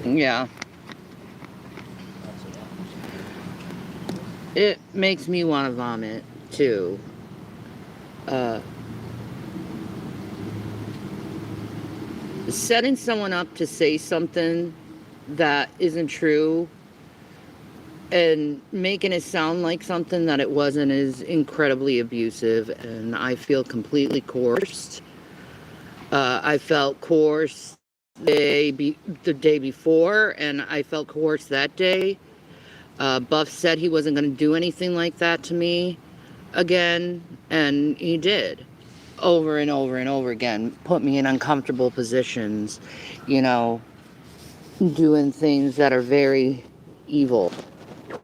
Yeah. It makes me want to vomit, too. Uh, Setting someone up to say something that isn't true and making it sound like something that it wasn't is incredibly abusive, and I feel completely coerced. I felt coerced the day before, and I felt coerced that day. Buff said he wasn't going to do anything like that to me again, and he did over and over and over again. Put me in uncomfortable positions, you know, doing things that are very evil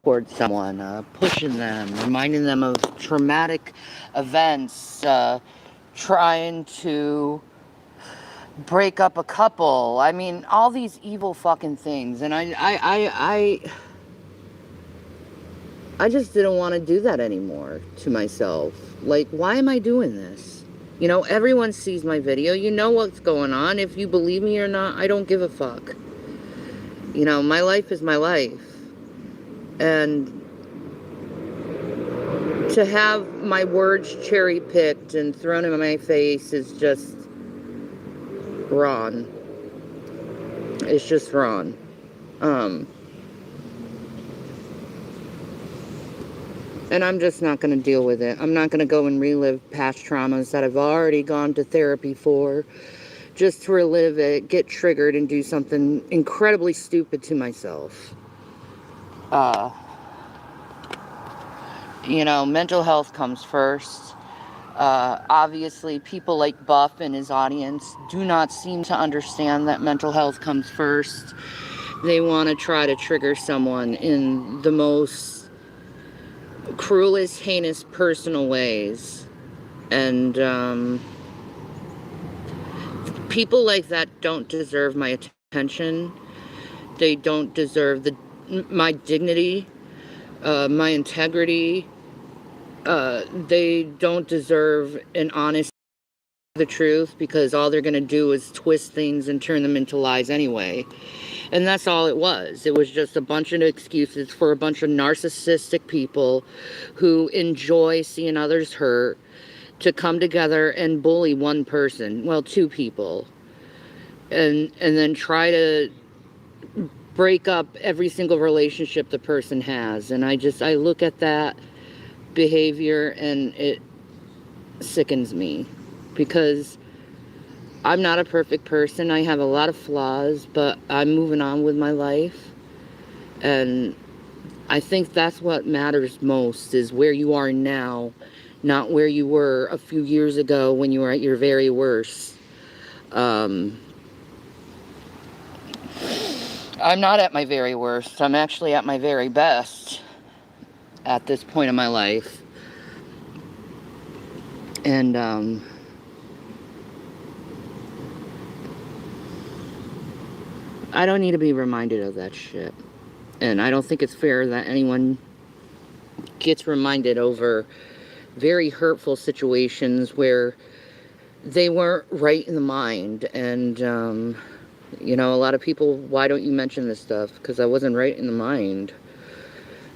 towards someone, pushing them, reminding them of traumatic events, trying to break up a couple. I mean, all these evil fucking things. And I just didn't want to do that anymore to myself. Like, why am I doing this? You know, everyone sees my video. You know what's going on. If you believe me or not, I don't give a fuck. You know, my life is my life. And to have my words cherry picked and thrown in my face is just wrong. It's just wrong. Um, and I'm just not going to deal with it. I'm not going to go and relive past traumas that I've already gone to therapy for, just to relive it, get triggered, and do something incredibly stupid to myself. You know, mental health comes first. Obviously, people like Buff and his audience do not seem to understand that mental health comes first. They want to try to trigger someone in the most cruelest, heinous, personal ways. And people like that don't deserve my attention. They don't deserve my dignity, my integrity. They don't deserve an honest the truth, because all they're going to do is twist things and turn them into lies anyway. And that's all it was. It was just a bunch of excuses for a bunch of narcissistic people who enjoy seeing others hurt to come together and bully one person, well, two people, and then try to break up every single relationship the person has. And I look at that behavior and it sickens me, because I'm not a perfect person. I have a lot of flaws, but I'm moving on with my life. And I think that's what matters most, is where you are now, not where you were a few years ago when you were at your very worst. I'm not at my very worst. I'm actually at my very best at this point in my life. And I don't need to be reminded of that shit. And I don't think it's fair that anyone gets reminded over very hurtful situations where they weren't right in the mind. And, you know, a lot of people, why don't you mention this stuff? Because I wasn't right in the mind.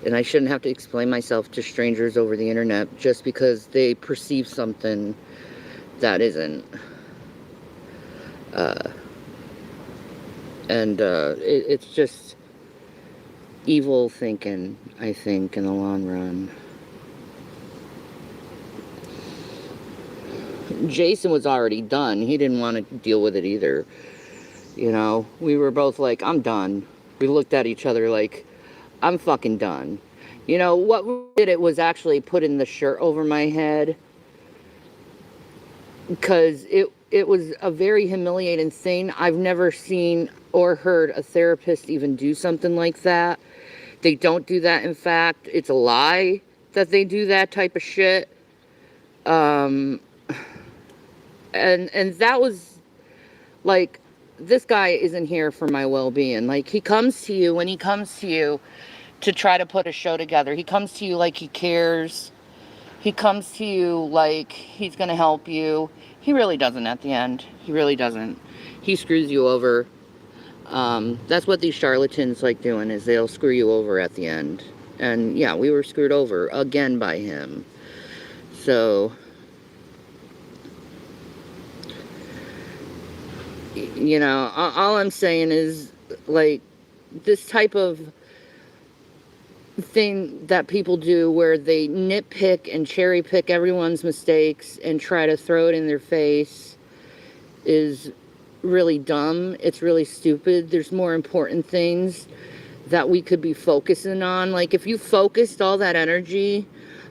And I shouldn't have to explain myself to strangers over the internet just because they perceive something that isn't. It's just evil thinking, I think, in the long run. Jason was already done. He didn't want to deal with it either. You know, we were both like, I'm done. We looked at each other like, I'm fucking done. You know, what we did it was actually putting the shirt over my head, because it was a very humiliating thing. I've never seen or heard a therapist even do something like that. They don't do that. In fact, it's a lie that they do that type of shit. And that was like, this guy isn't here for my well-being. Like, he comes to you, when he comes to you to try to put a show together, he comes to you like he cares. He comes to you like he's going to help you. He really doesn't at the end. He really doesn't. He screws you over. That's what these charlatans like doing, is they'll screw you over at the end. And yeah, we were screwed over again by him. So, you know, all I'm saying is, like, this type of thing that people do where they nitpick and cherry pick everyone's mistakes and try to throw it in their face is really dumb. It's really stupid. There's more important things that we could be focusing on. Like, if you focused all that energy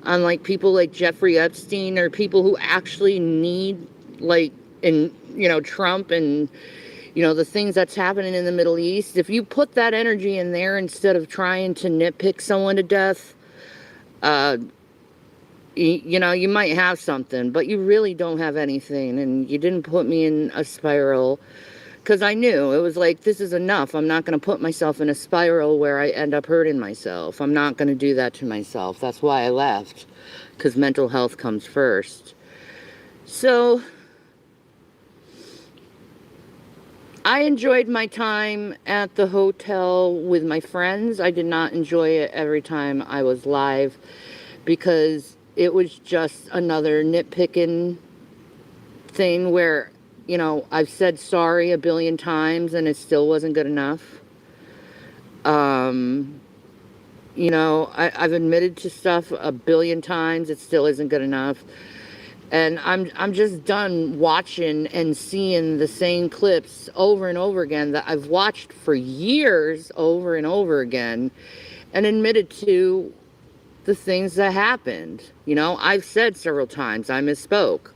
on, like, people like Jeffrey Epstein, or people who actually need, like, and, you know, Trump and, you know, the things that's happening in the Middle East, if you put that energy in there instead of trying to nitpick someone to death, you know, you might have something, but you really don't have anything. And you didn't put me in a spiral, because I knew it was like, this is enough. I'm not going to put myself in a spiral where I end up hurting myself. I'm not going to do that to myself. That's why I left, because mental health comes first. So I enjoyed my time at the hotel with my friends. I did not enjoy it every time I was live, because it was just another nitpicking thing where, you know, I've said sorry a billion times and it still wasn't good enough. You know, I've admitted to stuff a billion times. It still isn't good enough. And I'm just done watching and seeing the same clips over and over again that I've watched for years over and over again, and admitted to the things that happened. You know, I've said several times I misspoke.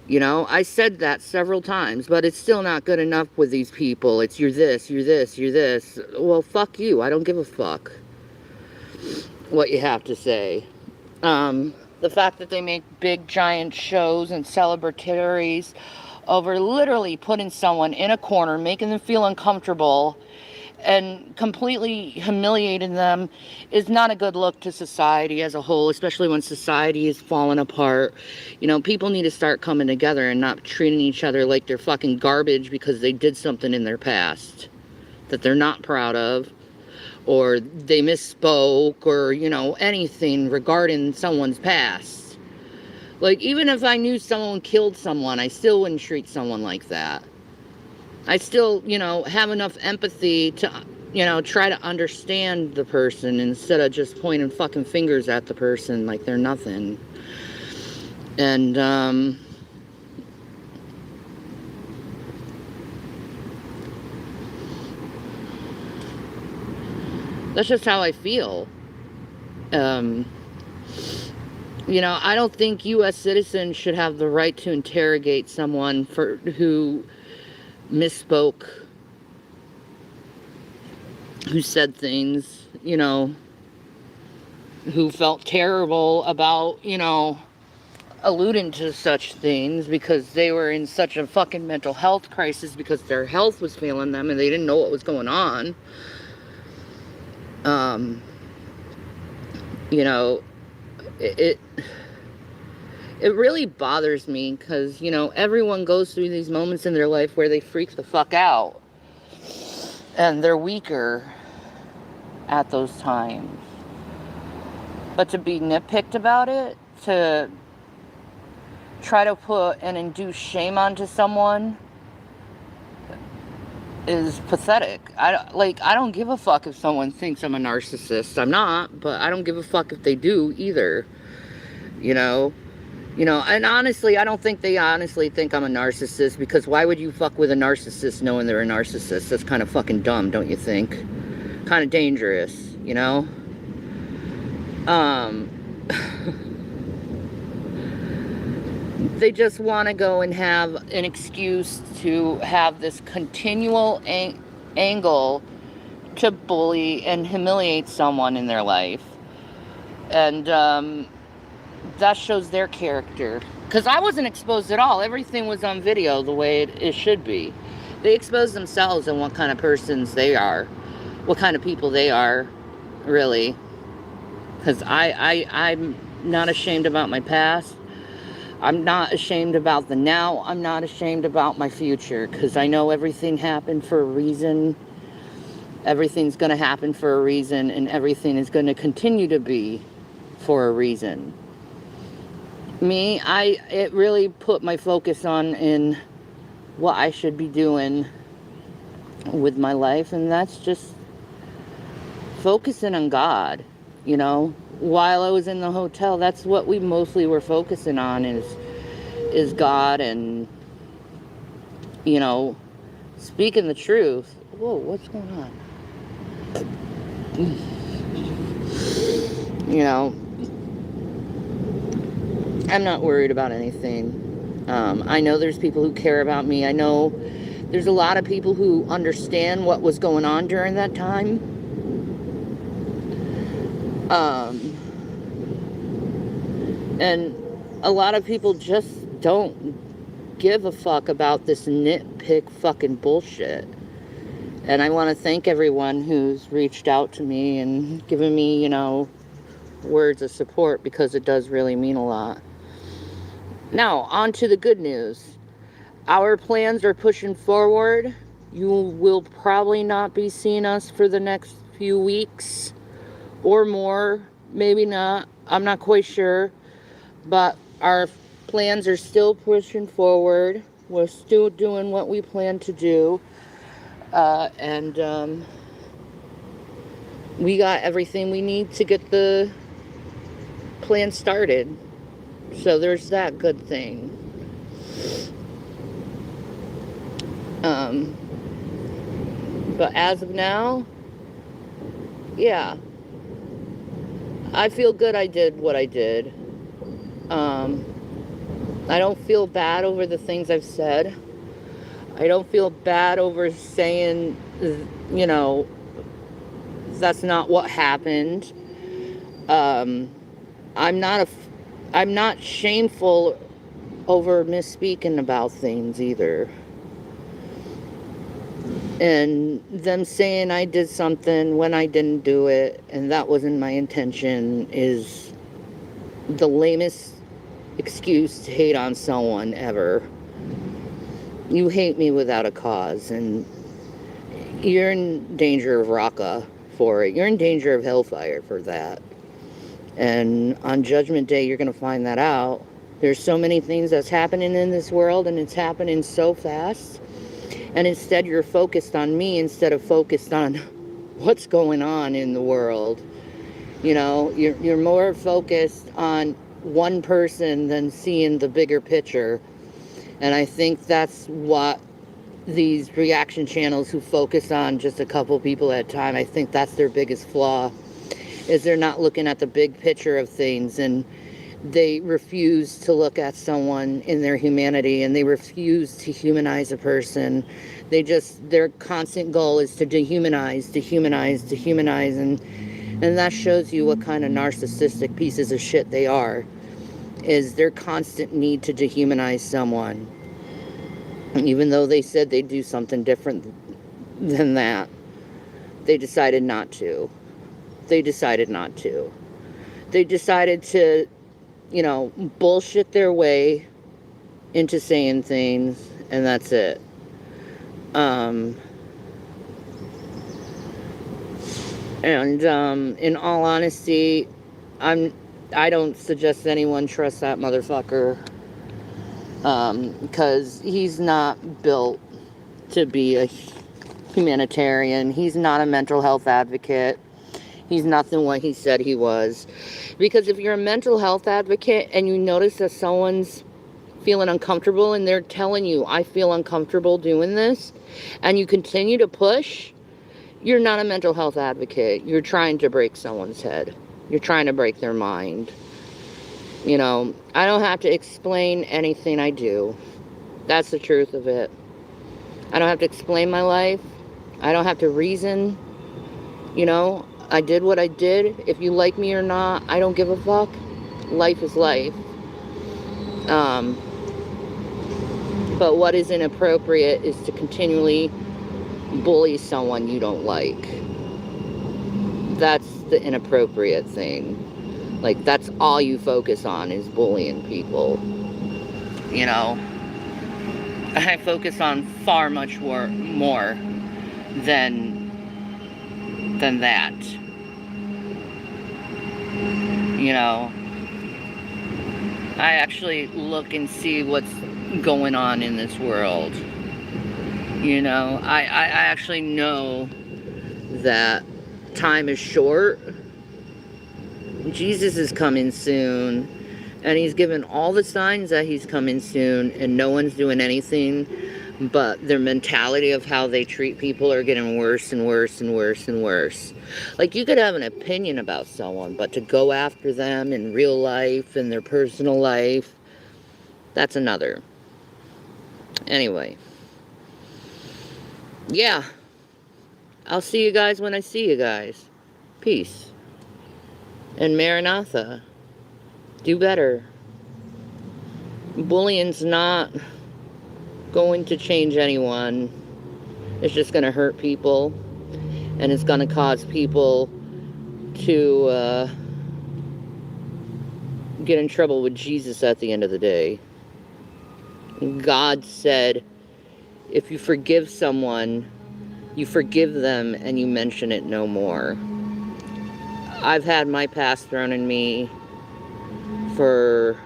You know, I said that several times, but it's still not good enough with these people. It's you're this, you're this, you're this. Well, fuck you. I don't give a fuck what you have to say. The fact that they make big giant shows and celebratories over literally putting someone in a corner, making them feel uncomfortable, and completely humiliating them is not a good look to society as a whole, especially when society is falling apart. You know, people need to start coming together and not treating each other like they're fucking garbage because they did something in their past that they're not proud of, or they misspoke, or, you know, anything regarding someone's past. Like, even if I knew someone killed someone, I still wouldn't treat someone like that. I still, you know, have enough empathy to, you know, try to understand the person instead of just pointing fucking fingers at the person like they're nothing. And, that's just how I feel. You know, I don't think U.S. citizens should have the right to interrogate someone who misspoke, who said things, you know, who felt terrible about, you know, alluding to such things because they were in such a fucking mental health crisis because their health was failing them and they didn't know what was going on. You know, it really bothers me because, you know, everyone goes through these moments in their life where they freak the fuck out and they're weaker at those times. But to be nitpicked about it, to try to put and induce shame onto someone is pathetic. I don't give a fuck if someone thinks I'm a narcissist. I'm not, but I don't give a fuck if they do either. You know, and honestly, I don't think they honestly think I'm a narcissist, because why would you fuck with a narcissist knowing they're a narcissist? That's kind of fucking dumb, don't you think? Kind of dangerous, you know? They just want to go and have an excuse to have this continual angle to bully and humiliate someone in their life. And that shows their character. Because I wasn't exposed at all. Everything was on video the way it should be. They expose themselves and what kind of persons they are. What kind of people they are, really. Because I'm not ashamed about my past. I'm not ashamed about the now. I'm not ashamed about my future, because I know everything happened for a reason. Everything's going to happen for a reason, and everything is going to continue to be for a reason. It really put my focus on in what I should be doing with my life, and that's just focusing on God. While I was in the hotel, that's what we mostly were focusing on is God, and speaking the truth. Whoa, what's going on? I'm not worried about anything. I know there's people who care about me. I know there's a lot of people who understand what was going on during that time. And a lot of people just don't give a fuck about this nitpick fucking bullshit. And I want to thank everyone who's reached out to me and given me, words of support, because it does really mean a lot. Now, on to the good news. Our plans are pushing forward. You will probably not be seeing us for the next few weeks or more. Maybe not. I'm not quite sure. But our plans are still pushing forward. We're still doing what we plan to do. And we got everything we need to get the plan started. So there's that good thing. But as of now, yeah, I feel good I did what I did. I don't feel bad over the things I've said. I don't feel bad over saying, that's not what happened. I'm not shameful over misspeaking about things either. And them saying I did something when I didn't do it, and that wasn't my intention, is the lamest excuse to hate on someone ever. You hate me without a cause, and you're in danger of Raqqa for it. You're in danger of hellfire for that. And on Judgment Day, you're going to find that out. There's so many things that's happening in this world, and it's happening so fast. And instead, you're focused on me instead of focused on what's going on in the world. You're more focused on one person than seeing the bigger picture. And I think that's what these reaction channels who focus on just a couple people at a time, I think that's their biggest flaw, is they're not looking at the big picture of things, and they refuse to look at someone in their humanity, and they refuse to humanize a person. Their constant goal is to dehumanize, and that shows you what kind of narcissistic pieces of shit they are, is their constant need to dehumanize someone. And even though they said they'd do something different than that, they decided not to. They decided to, bullshit their way into saying things, and that's it. In all honesty, I don't suggest anyone trust that motherfucker, because he's not built to be a humanitarian. He's not a mental health advocate. He's nothing what he said he was. Because if you're a mental health advocate and you notice that someone's feeling uncomfortable and they're telling you, I feel uncomfortable doing this, and you continue to push, you're not a mental health advocate. You're trying to break someone's head. You're trying to break their mind. I don't have to explain anything I do. That's the truth of it. I don't have to explain my life. I don't have to reason. I did what I did. If you like me or not, I don't give a fuck. Life is life. But what is inappropriate is to continually bully someone you don't like. That's the inappropriate thing. Like, that's all you focus on, is bullying people. you know. I focus on far much more than that. You know, I actually look and see what's going on in this world. You know, I actually know that time is short. Jesus is coming soon, and he's given all the signs that he's coming soon, and no one's doing anything, but their mentality of how they treat people are getting worse and worse and worse and worse. Like, you could have an opinion about someone, but to go after them in real life, in their personal life, that's another. Anyway. Yeah. I'll see you guys when I see you guys. Peace. And Maranatha. Do better. Bullying's not going to change anyone. It's just going to hurt people. And it's going to cause people to get in trouble with Jesus at the end of the day. God said, if you forgive someone, you forgive them and you mention it no more. I've had my past thrown in me for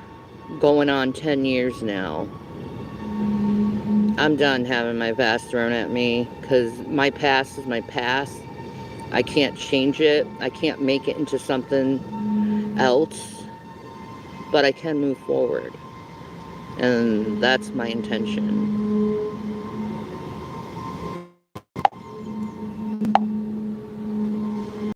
going on 10 years now. I'm done having my past thrown at me, because my past is my past. I can't change it. I can't make it into something else, but I can move forward. And that's my intention.